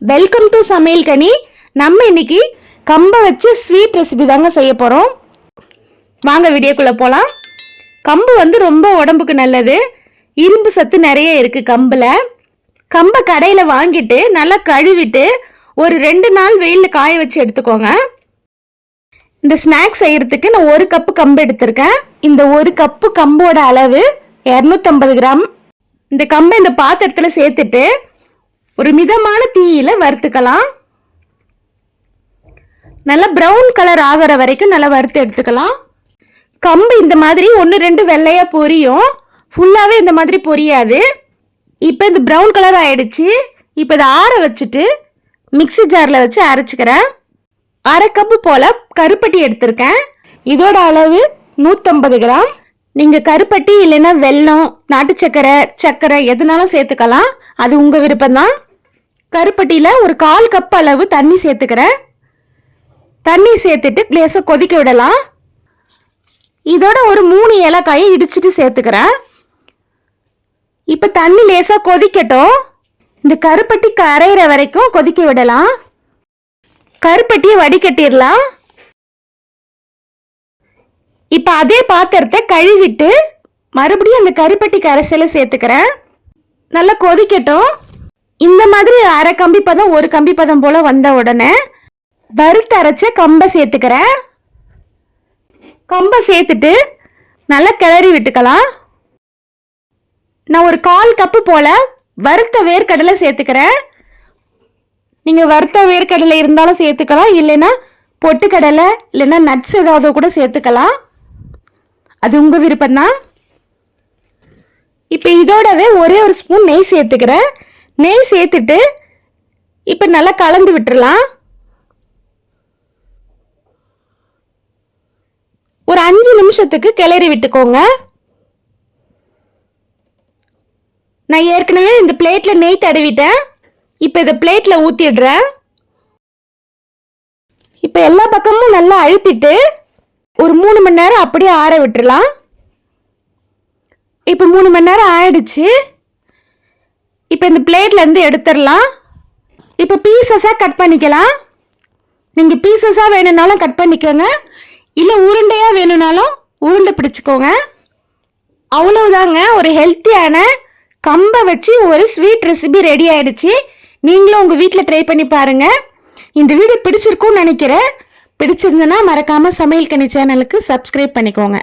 Welcome to சமையல் கனி. நம்ம இன்னைக்கு கம்பை வச்சு ஸ்வீட் ரெசிபி தாங்க செய்ய போகிறோம். வாங்க வீடியோக்குள்ளே போகலாம். கம்பு ரொம்ப உடம்புக்கு நல்லது. இரும்பு சத்து நிறைய இருக்குது கம்பில். கம்பை கடையில் வாங்கிட்டு நல்லா கழுவிட்டு ஒரு 2 நாள் வெயிலில் காய வச்சு எடுத்துக்கோங்க. இந்த ஸ்நாக்ஸ் செய்கிறதுக்கு நான் 1 கப்பு கம்பு எடுத்திருக்கேன். இந்த 1 கப்பு கம்போட அளவு 250 கிராம். இந்த கம்பை இந்த பாத்திரத்தில் சேர்த்துட்டு ஒரு மிதமான தீயில வறுத்துக்கலாம். நல்லா ப்ரௌன் கலர் ஆகிற வரைக்கும் நல்லா வறுத்து எடுத்துக்கலாம். கம்பு இந்த மாதிரி 1-2 வெள்ளையா பொரியும், ஃபுல்லாகவே இந்த மாதிரி பொரியாது. இப்போ இந்த ப்ரௌன் கலர் ஆயிடுச்சு. இப்போ இதை ஆற வச்சுட்டு மிக்சி ஜாரில் வச்சு அரைச்சிக்கிறேன். 1/2 கப்பு போல் கருப்பட்டி எடுத்திருக்கேன். இதோட அளவு 150 கிராம். நீங்கள் கருப்பட்டி இல்லைன்னா வெல்லம், நாட்டு சர்க்கரை எதுனாலும் சேர்த்துக்கலாம். அது உங்கள் விருப்பம்தான். கருப்பட்டியில் ஒரு 1/4 கப் அளவு தண்ணி சேர்த்துக்கிறேன். தண்ணி சேர்த்துட்டு லேசாக கொதிக்க விடலாம். இதோட ஒரு 3 ஏலக்காயை இடிச்சிட்டு சேர்த்துக்கிறேன். இப்போ தண்ணி லேசாக கொதிக்கட்டும். இந்த கருப்பட்டி கரையிற வரைக்கும் கொதிக்க விடலாம். கருப்பட்டியை வடிகட்டிடலாம். இப்போ அதே பாத்திரத்தை கழுவிட்டு மறுபடியும் அந்த கருப்பட்டி கரைசலை சேர்த்துக்கிறேன். நல்லா கொதிக்கட்டும். இந்த மாதிரி 1/2 கம்பி பதம் 1 கம்பி பதம் போல வந்த உடனே வறுத்து அரைச்ச கம்பை சேர்த்துக்கிறேன். கம்பை சேர்த்துட்டு நல்லா கிளறி விட்டுக்கலாம். நான் ஒரு 1/4 கப்பு போல வறுத்த வேர்க்கடலை சேர்த்துக்கிறேன். நீங்கள் வறுத்த வேர்க்கடலை இருந்தாலும் சேர்த்துக்கலாம், இல்லைன்னா பொட்டுக்கடலை இல்லைன்னா நட்ஸ் ஏதாவது கூட சேர்த்துக்கலாம். அது உங்கள் விருப்பம்தான். இப்போ இதோடவே ஒரே ஒரு ஸ்பூன் நெய் சேர்த்துக்கிறேன். நெய் சேர்த்துட்டு இப்போ நல்லா கலந்து விட்டுறலாம். ஒரு 5 நிமிஷத்துக்கு கிளறி விட்டுக்கோங்க. நான் ஏற்கனவே இந்த பிளேட்டில் நெய் தடவிட்டேன். இப்போ இதை பிளேட்டில் ஊற்றிடுறேன். இப்போ எல்லா பக்கமும் நல்லா அழுத்திட்டு ஒரு 3 மணி நேரம் அப்படியே ஆற விட்டுறலாம். இப்போ 3 மணி நேரம் ஆயிடுச்சு. இப்போ இந்த பிளேட்லேருந்து எடுத்துடலாம். இப்போ பீசஸாக கட் பண்ணிக்கலாம். நீங்கள் பீசஸாக வேணும்னாலும் கட் பண்ணிக்கோங்க, இல்லை உருண்டையாக வேணும்னாலும் உருண்டை பிடிச்சிக்கோங்க. அவ்வளவுதாங்க, ஒரு ஹெல்த்தியான கம்பை வச்சு ஒரு ஸ்வீட் ரெசிபி ரெடி ஆயிடுச்சு. நீங்களும் உங்கள் வீட்டில் ட்ரை பண்ணி பாருங்கள். இந்த வீடியோ பிடிச்சிருக்கும்னு நினைக்கிறேன். பிடிச்சிருந்தனா மறக்காமல் சமையல் கனி சேனலுக்கு சப்ஸ்கிரைப் பண்ணிக்கோங்க.